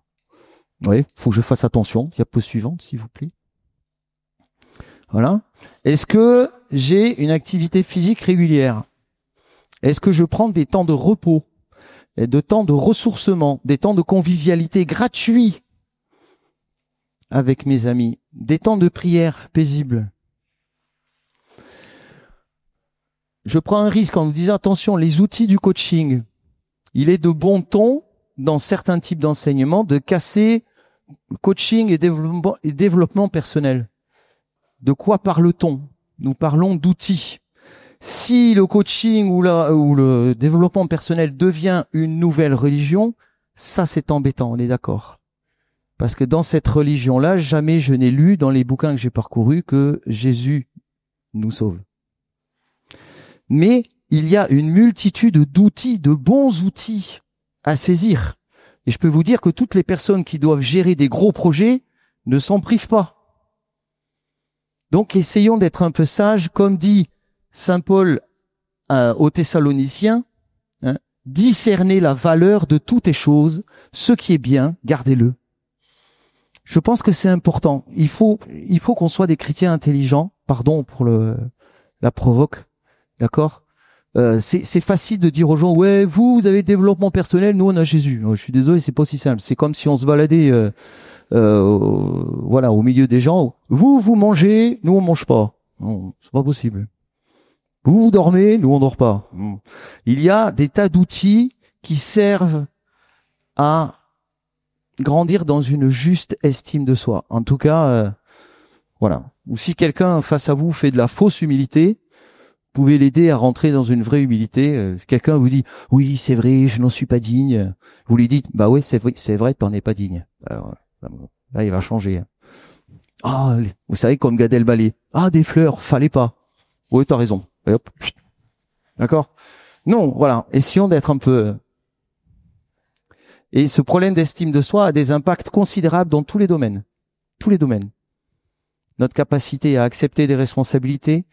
oui, faut que je fasse attention. Diapo suivante, s'il vous plaît. Voilà. Est-ce que j'ai une activité physique régulière? Est-ce que je prends des temps de repos, et de temps de ressourcement, des temps de convivialité gratuits avec mes amis, des temps de prière paisibles? Je prends un risque en vous disant attention, les outils du coaching, il est de bon ton, dans certains types d'enseignements, de casser coaching et développement personnel. De quoi parle-t-on? Nous parlons d'outils. Si le coaching ou le développement personnel devient une nouvelle religion, ça c'est embêtant, on est d'accord. Parce que dans cette religion-là, jamais je n'ai lu dans les bouquins que j'ai parcourus que Jésus nous sauve. Mais il y a une multitude d'outils, de bons outils à saisir. Et je peux vous dire que toutes les personnes qui doivent gérer des gros projets ne s'en privent pas. Donc essayons d'être un peu sages, comme dit Saint Paul aux Thessaloniciens, hein, discernez la valeur de toutes les choses, ce qui est bien, gardez-le. Je pense que c'est important. Il faut qu'on soit des chrétiens intelligents. Pardon pour la provoque, d'accord. C'est facile de dire aux gens, ouais, vous avez développement personnel, nous on a Jésus. Je suis désolé, c'est pas aussi simple. C'est comme si on se baladait, voilà, au milieu des gens. Vous mangez, nous on mange pas. Non, c'est pas possible. Vous dormez, nous on dort pas. Il y a des tas d'outils qui servent à grandir dans une juste estime de soi. En tout cas, voilà. Ou si quelqu'un face à vous fait de la fausse humilité, vous pouvez l'aider à rentrer dans une vraie humilité. Si quelqu'un vous dit « Oui, c'est vrai, je n'en suis pas digne », vous lui dites « Bah oui, c'est vrai, t'en es pas digne. » Alors, là, il va changer. Ah, vous savez, comme Gad Elmaleh. Ah, des fleurs, fallait pas. Oui, t'as raison. Et hop. D'accord ? Non, voilà. Essayons d'être un peu... Et ce problème d'estime de soi a des impacts considérables dans tous les domaines. Tous les domaines. Notre capacité à accepter des responsabilités,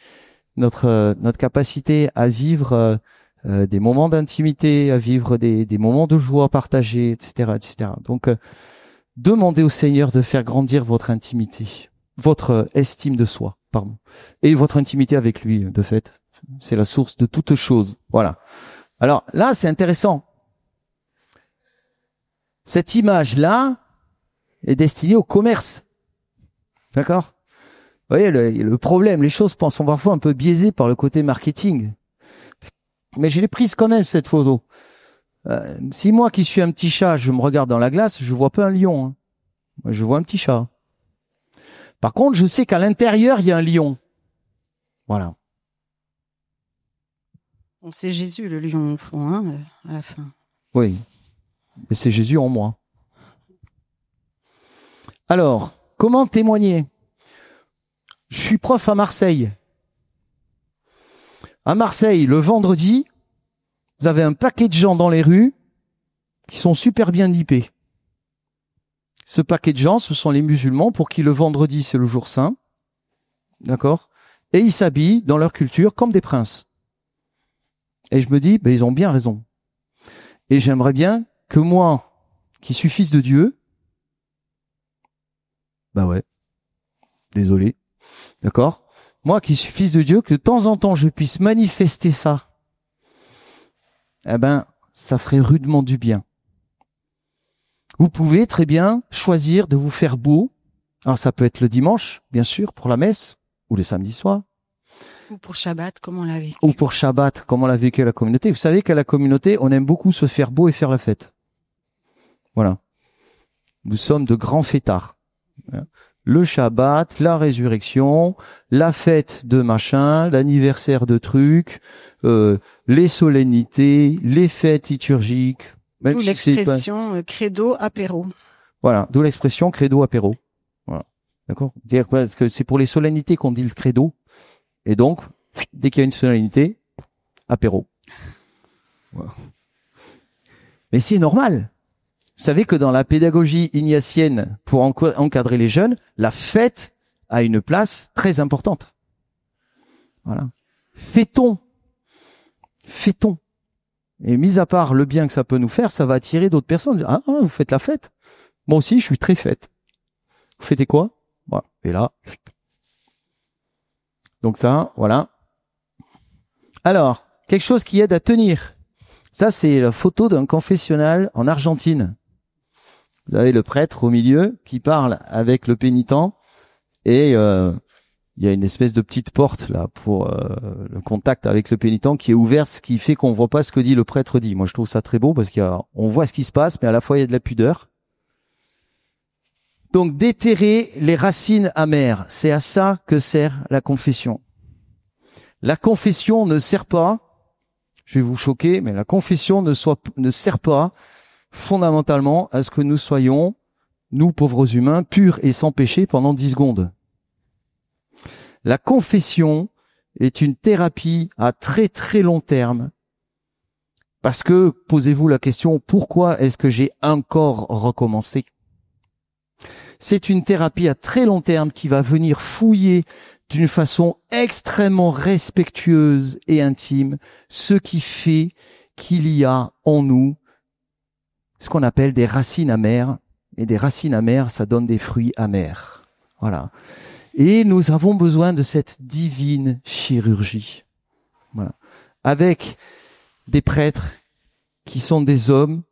notre capacité à vivre des moments d'intimité, à vivre des moments de joie partagés, etc., etc. Donc, demandez au Seigneur de faire grandir votre intimité, votre estime de soi, pardon, et votre intimité avec lui, de fait. C'est la source de toute chose. Voilà. Alors là, c'est intéressant. Cette image-là est destinée au commerce. D'accord ? Vous voyez, le problème, les choses sont parfois un peu biaisées par le côté marketing. Mais je l'ai prise quand même, cette photo. Si moi qui suis un petit chat, je me regarde dans la glace, je vois pas un lion. Hein. Moi, je vois un petit chat. Par contre, je sais qu'à l'intérieur, il y a un lion. Voilà. Bon, c'est Jésus, le lion, au fond, hein, à la fin. Oui. Et c'est Jésus en moi. Alors, comment témoigner ? Je suis prof à Marseille. À Marseille, le vendredi, vous avez un paquet de gens dans les rues qui sont super bien nippés. Ce paquet de gens, ce sont les musulmans pour qui le vendredi, c'est le jour saint. D'accord ? Et ils s'habillent dans leur culture comme des princes. Et je me dis, ben, ils ont bien raison. Et j'aimerais bien que moi, qui suis fils de Dieu, bah ouais, désolé, d'accord ? Moi qui suis fils de Dieu, que de temps en temps je puisse manifester ça, eh ben, ça ferait rudement du bien. Vous pouvez très bien choisir de vous faire beau. Alors ça peut être le dimanche, bien sûr, pour la messe, ou le samedi soir. Ou pour Shabbat, comme on l'a vécu. Ou pour Shabbat, comme on l'a vécu à la communauté. Vous savez qu'à la communauté, on aime beaucoup se faire beau et faire la fête. Voilà. Nous sommes de grands fêtards. Le Shabbat, la résurrection, la fête de machin, l'anniversaire de trucs, les solennités, les fêtes liturgiques. D'où l'expression credo apéro. Voilà, d'où l'expression credo apéro. Voilà. D'accord ? C'est-à-dire quoi ? Parce que c'est pour les solennités qu'on dit le credo. Et donc, dès qu'il y a une solennité, apéro. Voilà. Mais c'est normal. Vous savez que dans la pédagogie ignatienne, pour encadrer les jeunes, la fête a une place très importante. Voilà. Fêtons. Fêtons. Et mis à part le bien que ça peut nous faire, ça va attirer d'autres personnes. Ah, vous faites la fête. Moi aussi, je suis très fête. Vous fêtez quoi ? Voilà. Et là. Donc ça, voilà. Alors, quelque chose qui aide à tenir. Ça, c'est la photo d'un confessionnal en Argentine. Vous avez le prêtre au milieu qui parle avec le pénitent et il y a une espèce de petite porte là pour le contact avec le pénitent qui est ouverte, ce qui fait qu'on voit pas ce que dit le prêtre dit. Moi, je trouve ça très beau parce on voit ce qui se passe, mais à la fois il y a de la pudeur. Donc, déterrer les racines amères, c'est à ça que sert la confession. La confession ne sert pas, je vais vous choquer, mais la confession ne sert pas fondamentalement à ce que nous soyons, nous pauvres humains, purs et sans péché pendant 10 secondes. La confession est une thérapie à très très long terme. Parce que, posez-vous la question, pourquoi est-ce que j'ai encore recommencé ? C'est une thérapie à très long terme qui va venir fouiller d'une façon extrêmement respectueuse et intime ce qui fait qu'il y a en nous ce qu'on appelle des racines amères. Et des racines amères, ça donne des fruits amers. Voilà. Et nous avons besoin de cette divine chirurgie. Voilà. Avec des prêtres qui sont des hommes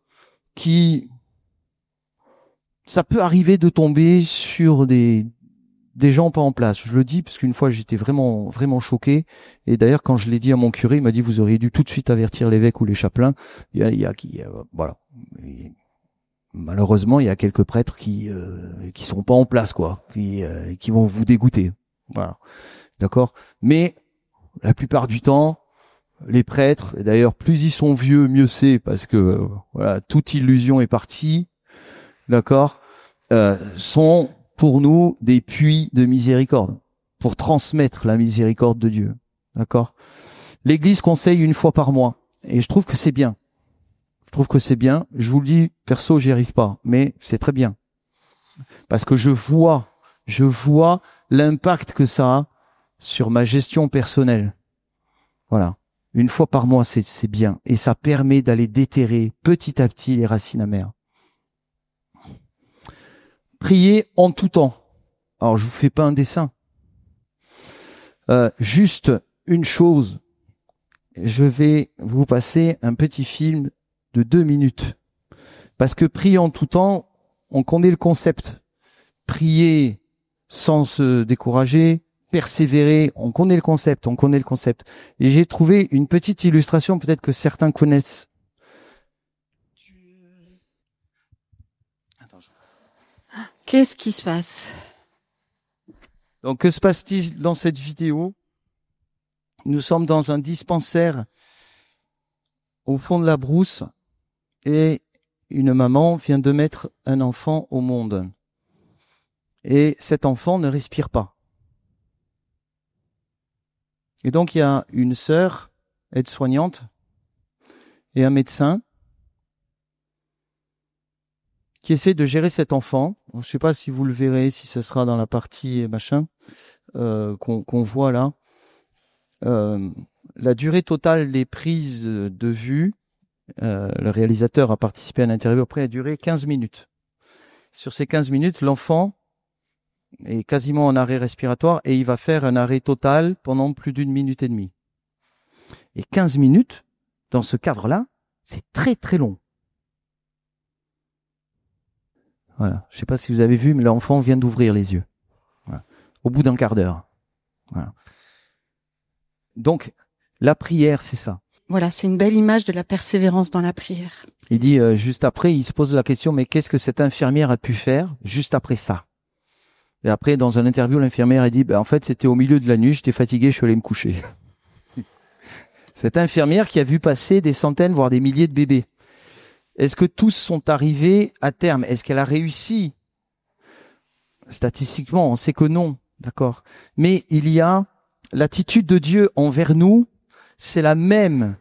qui... Ça peut arriver de tomber sur des gens pas en place. Je le dis parce qu'une fois j'étais vraiment vraiment choqué. Et d'ailleurs quand je l'ai dit à mon curé, il m'a dit vous auriez dû tout de suite avertir l'évêque ou les chapelains. Voilà. Et malheureusement il y a quelques prêtres qui sont pas en place quoi, qui vont vous dégoûter. Voilà. D'accord. Mais la plupart du temps, les prêtres, et d'ailleurs plus ils sont vieux, mieux c'est parce que voilà toute illusion est partie. D'accord, sont pour nous des puits de miséricorde, pour transmettre la miséricorde de Dieu. D'accord. L'Église conseille une fois par mois, et je trouve que c'est bien. Je vous le dis, perso, j'y arrive pas, mais c'est très bien. Parce que je vois l'impact que ça a sur ma gestion personnelle. Voilà. Une fois par mois, c'est bien. Et ça permet d'aller déterrer petit à petit les racines amères. Priez en tout temps. Alors, je vous fais pas un dessin. Juste une chose. Je vais vous passer un petit film de 2 minutes. Parce que prier en tout temps, on connaît le concept. Prier sans se décourager, persévérer, on connaît le concept. Et j'ai trouvé une petite illustration, peut-être que certains connaissent. Qu'est-ce qui se passe? Donc, que se passe-t-il dans cette vidéo? Nous sommes dans un dispensaire au fond de la brousse et une maman vient de mettre un enfant au monde. Et cet enfant ne respire pas. Et donc, il y a une sœur aide-soignante et un médecin qui essaie de gérer cet enfant. Je ne sais pas si vous le verrez, si ce sera dans la partie machin qu'on voit là. La durée totale des prises de vue, le réalisateur a participé à l'interview, après a duré 15 minutes. Sur ces 15 minutes, l'enfant est quasiment en arrêt respiratoire et il va faire un arrêt total pendant plus d'1 minute et demie. Et 15 minutes, dans ce cadre-là, c'est très très long. Voilà. Je ne sais pas si vous avez vu, mais l'enfant vient d'ouvrir les yeux. Voilà. Au bout d'un quart d'heure. Voilà. Donc, la prière, c'est ça. Voilà, c'est une belle image de la persévérance dans la prière. Il dit, juste après, il se pose la question, mais qu'est-ce que cette infirmière a pu faire juste après ça? Et après, dans une interview, l'infirmière a dit, en fait, c'était au milieu de la nuit, j'étais fatigué, je suis allé me coucher. Cette infirmière qui a vu passer des centaines, voire des milliers de bébés. Est-ce que tous sont arrivés à terme? Est-ce qu'elle a réussi? Statistiquement, on sait que non, d'accord. Mais il y a l'attitude de Dieu envers nous, c'est la même.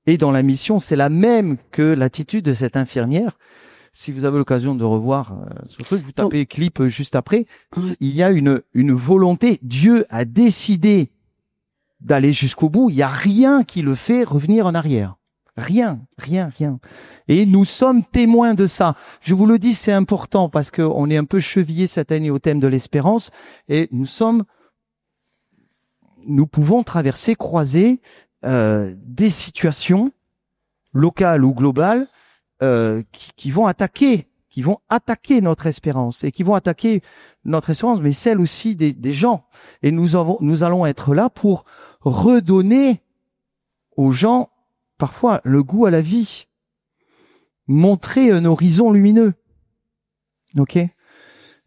Et dans la mission, c'est la même que l'attitude de cette infirmière. Si vous avez l'occasion de revoir ce truc, vous tapez clip juste après. Il y a une volonté. Dieu a décidé d'aller jusqu'au bout. Il n'y a rien qui le fait revenir en arrière. Rien. Et nous sommes témoins de ça. Je vous le dis, c'est important parce qu'on est un peu chevillé cette année au thème de l'espérance et nous pouvons traverser, croiser des situations locales ou globales qui vont attaquer qui vont attaquer notre espérance et qui vont attaquer notre espérance, mais celle aussi des gens. Et nous allons être là pour redonner aux gens parfois le goût à la vie, montrer un horizon lumineux. Ok?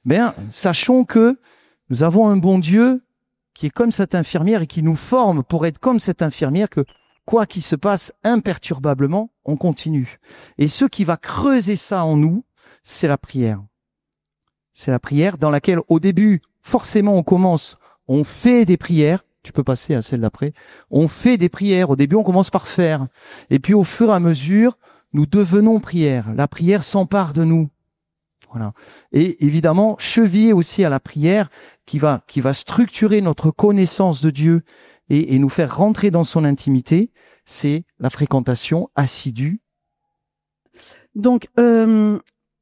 Bien, sachons que nous avons un bon Dieu qui est comme cette infirmière et qui nous forme pour être comme cette infirmière, que quoi qu'il se passe imperturbablement, on continue. Et ce qui va creuser ça en nous, c'est la prière. C'est la prière dans laquelle, au début, forcément, on fait des prières. Tu peux passer à celle d'après. On fait des prières. Au début, on commence par faire. Et puis, au fur et à mesure, nous devenons prière. La prière s'empare de nous. Voilà. Et évidemment, chevillé aussi à la prière qui va structurer notre connaissance de Dieu et nous faire rentrer dans son intimité, c'est la fréquentation assidue. Donc,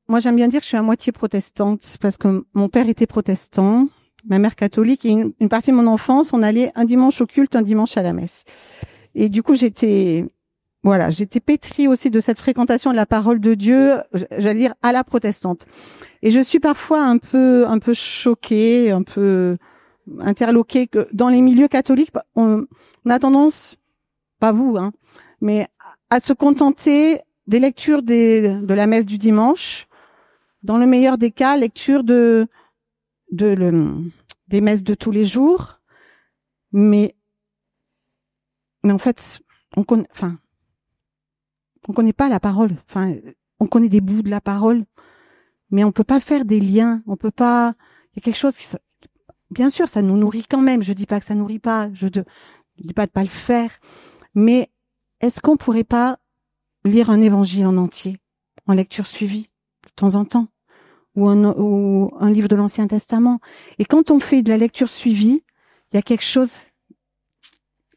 moi, j'aime bien dire que je suis à moitié protestante parce que mon père était protestant, ma mère catholique, et une partie de mon enfance, on allait un dimanche au culte, un dimanche à la messe. Et du coup, j'étais pétrie aussi de cette fréquentation de la parole de Dieu, j'allais dire à la protestante. Et je suis parfois un peu choquée, un peu interloquée que dans les milieux catholiques, on a tendance, pas vous, hein, mais à se contenter des lectures de la messe du dimanche. Dans le meilleur des cas, lecture des messes de tous les jours. Mais en fait, on connaît pas la parole. Enfin, on connaît des bouts de la parole, mais on peut pas faire des liens. On peut pas. Il y a quelque chose qui, bien sûr, ça nous nourrit quand même. Je dis pas que ça nourrit pas. Je dis pas de pas le faire. Mais est-ce qu'on pourrait pas lire un évangile en entier, en lecture suivie, de temps en temps, ou un livre de l'Ancien Testament? Et quand on fait de la lecture suivie, il y a quelque chose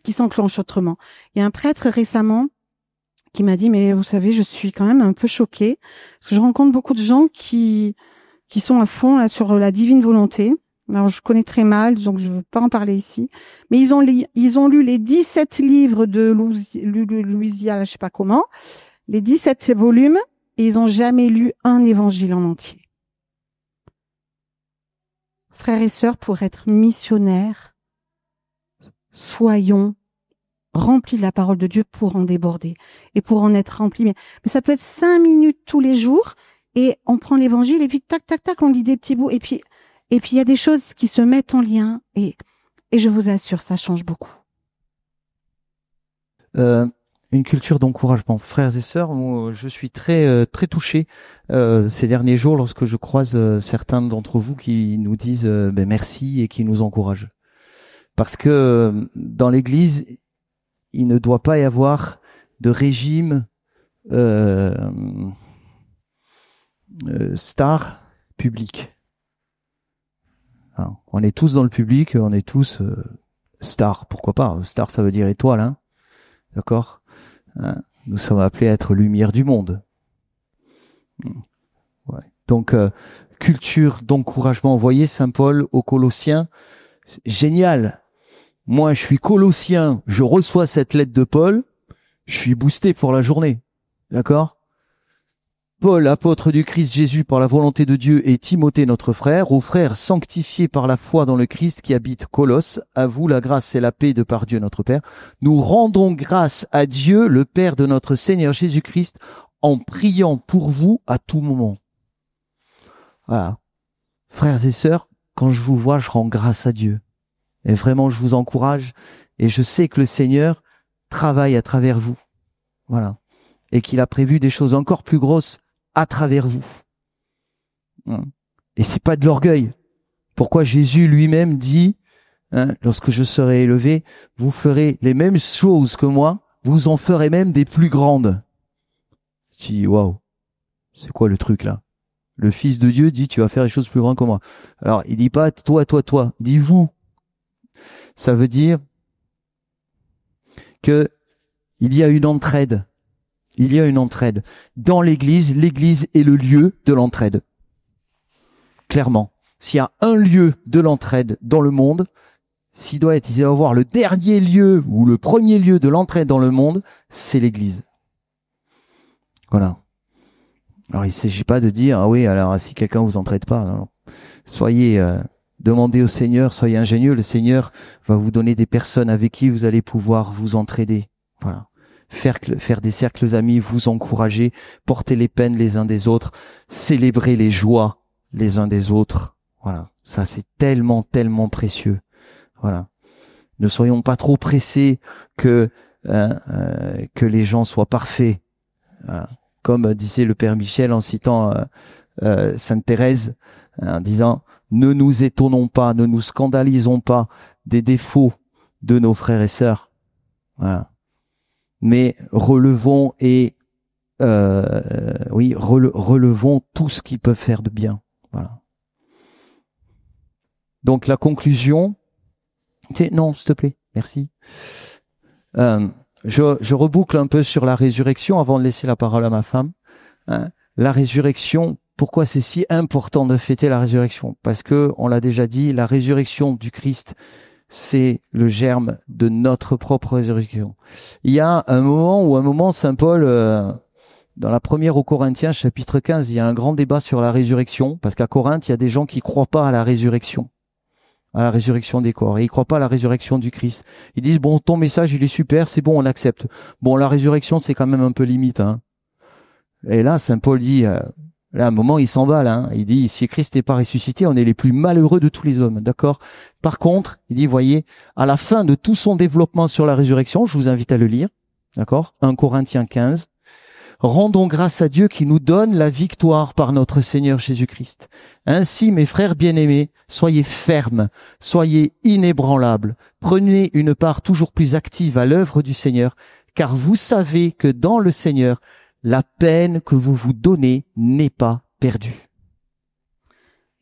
qui s'enclenche autrement. Il y a un prêtre récemment qui m'a dit, mais vous savez, je suis quand même un peu choquée, parce que je rencontre beaucoup de gens qui sont à fond là sur la divine volonté. Alors, je connais très mal, donc je veux pas en parler ici. Mais ils ont lu les 17 livres de Louisiane, je sais pas comment, les 17 volumes, et ils ont jamais lu un évangile en entier. Frères et sœurs, pour être missionnaires, soyons remplis de la parole de Dieu pour en déborder et pour en être remplis. Mais ça peut être 5 minutes tous les jours, et on prend l'évangile, et puis tac, tac, tac, on lit des petits bouts, et puis il y a des choses qui se mettent en lien, et je vous assure, ça change beaucoup. Une culture d'encouragement. Frères et sœurs, moi, je suis très touché ces derniers jours lorsque je croise certains d'entre vous qui nous disent merci et qui nous encouragent. Parce que dans l'Église, il ne doit pas y avoir de régime star public. On est tous dans le public, on est tous stars, pourquoi pas. Star, ça veut dire étoile, hein. D'accord? Nous sommes appelés à être lumière du monde. Ouais. Donc, culture d'encouragement. Vous voyez, Saint Paul aux Colossiens, génial. Moi, je suis Colossien, je reçois cette lettre de Paul, je suis boosté pour la journée. D'accord? Paul, apôtre du Christ Jésus par la volonté de Dieu, et Timothée, notre frère, aux frères sanctifiés par la foi dans le Christ qui habite Colosse, à vous la grâce et la paix de par Dieu notre Père. Nous rendons grâce à Dieu, le Père de notre Seigneur Jésus-Christ, en priant pour vous à tout moment. Voilà. Frères et sœurs, quand je vous vois, je rends grâce à Dieu. Et vraiment, je vous encourage, et je sais que le Seigneur travaille à travers vous. Voilà. Et qu'il a prévu des choses encore plus grosses à travers vous. Et c'est pas de l'orgueil. Pourquoi Jésus lui-même dit, lorsque je serai élevé, vous ferez les mêmes choses que moi, vous en ferez même des plus grandes. Tu dis, waouh, c'est quoi le truc là? Le Fils de Dieu dit, tu vas faire les choses plus grandes que moi. Alors, il dit pas toi, il dit vous. Ça veut dire que il y a une entraide. Il y a une entraide. Dans l'Église, l'Église est le lieu de l'entraide. Clairement. S'il y a un lieu de l'entraide dans le monde, il doit y avoir le dernier lieu ou le premier lieu de l'entraide dans le monde, c'est l'Église. Voilà. Alors, il ne s'agit pas de dire, ah oui, alors si quelqu'un vous entraide pas, non. Soyez, demandez au Seigneur, soyez ingénieux, le Seigneur va vous donner des personnes avec qui vous allez pouvoir vous entraider. Voilà. Faire des cercles amis, vous encourager, porter les peines les uns des autres, célébrer les joies les uns des autres. Voilà. Ça, c'est tellement, tellement précieux. Voilà. Ne soyons pas trop pressés que les gens soient parfaits. Voilà. Comme disait le Père Michel en citant Sainte Thérèse, en disant « Ne nous étonnons pas, ne nous scandalisons pas des défauts de nos frères et sœurs. » Voilà. Mais relevons relevons tout ce qu'ils peuvent faire de bien. Voilà. Donc la conclusion, non, s'il te plaît, merci. Je reboucle un peu sur la résurrection avant de laisser la parole à ma femme. La résurrection, pourquoi c'est si important de fêter la résurrection? Parce que, on l'a déjà dit, la résurrection du Christ, c'est le germe de notre propre résurrection. Il y a un moment, Saint Paul, dans la première aux Corinthiens, chapitre 15, il y a un grand débat sur la résurrection, parce qu'à Corinthe, il y a des gens qui croient pas à la résurrection des corps, et ils croient pas à la résurrection du Christ. Ils disent, bon, ton message, il est super, c'est bon, on l'accepte. Bon, la résurrection, c'est quand même un peu limite, hein. Et là, Saint Paul dit, là, à un moment, il s'emballe, hein. Il dit, si Christ n'est pas ressuscité, on est les plus malheureux de tous les hommes, d'accord? Par contre, il dit, voyez, à la fin de tout son développement sur la résurrection, je vous invite à le lire, d'accord? 1 Corinthiens 15. Rendons grâce à Dieu qui nous donne la victoire par notre Seigneur Jésus-Christ. Ainsi, mes frères bien-aimés, soyez fermes, soyez inébranlables, prenez une part toujours plus active à l'œuvre du Seigneur, car vous savez que dans le Seigneur, la peine que vous vous donnez n'est pas perdue.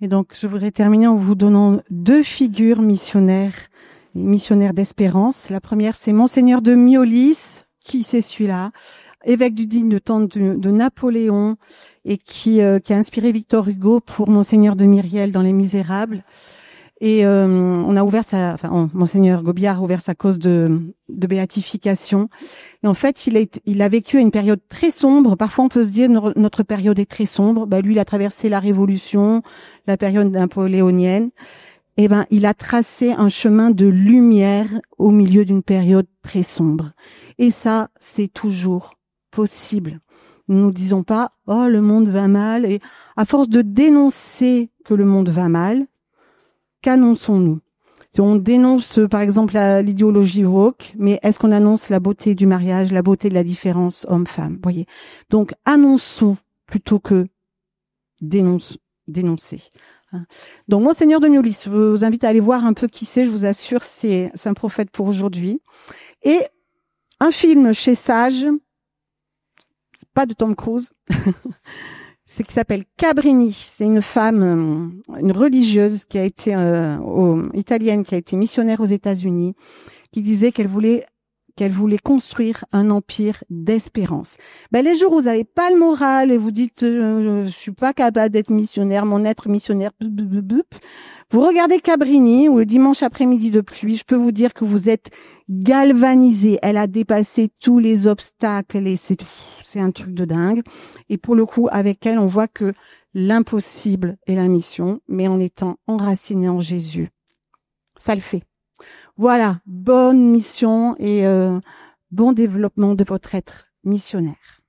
Et donc, je voudrais terminer en vous donnant 2 figures missionnaires d'espérance. La première, c'est Monseigneur de Miolis, qui c'est celui-là, évêque du digne de temps de Napoléon, et qui a inspiré Victor Hugo pour Monseigneur de Myriel dans Les Misérables. Et on a ouvert Monseigneur Gobiard a ouvert sa cause de béatification. Et en fait, il a vécu une période très sombre. Parfois, on peut se dire notre période est très sombre. Lui, il a traversé la Révolution, la période napoléonienne. Et il a tracé un chemin de lumière au milieu d'une période très sombre. Et ça, c'est toujours possible. Nous ne disons pas « Oh, le monde va mal ». Et à force de dénoncer que le monde va mal, qu'annonçons-nous? Si on dénonce, par exemple, l'idéologie woke, mais est-ce qu'on annonce la beauté du mariage, la beauté de la différence homme-femme? Voyez. Donc, annonçons plutôt que dénoncer. Donc, Monseigneur de Miolis, je vous invite à aller voir un peu qui c'est. Je vous assure, c'est un prophète pour aujourd'hui. Et un film chez Sage, pas de Tom Cruise, c'est qui s'appelle Cabrini. C'est une femme, une religieuse qui a été italienne, qui a été missionnaire aux États-Unis, qui disait qu'elle voulait construire un empire d'espérance. Les jours où vous n'avez pas le moral et vous dites je suis pas capable d'être missionnaire, mon être missionnaire, vous regardez Cabrini ou le dimanche après-midi de pluie, je peux vous dire que vous êtes galvanisé. Elle a dépassé tous les obstacles et c'est un truc de dingue. Et pour le coup, avec elle, on voit que l'impossible est la mission, mais en étant enraciné en Jésus, ça le fait. Voilà, bonne mission et bon développement de votre être missionnaire.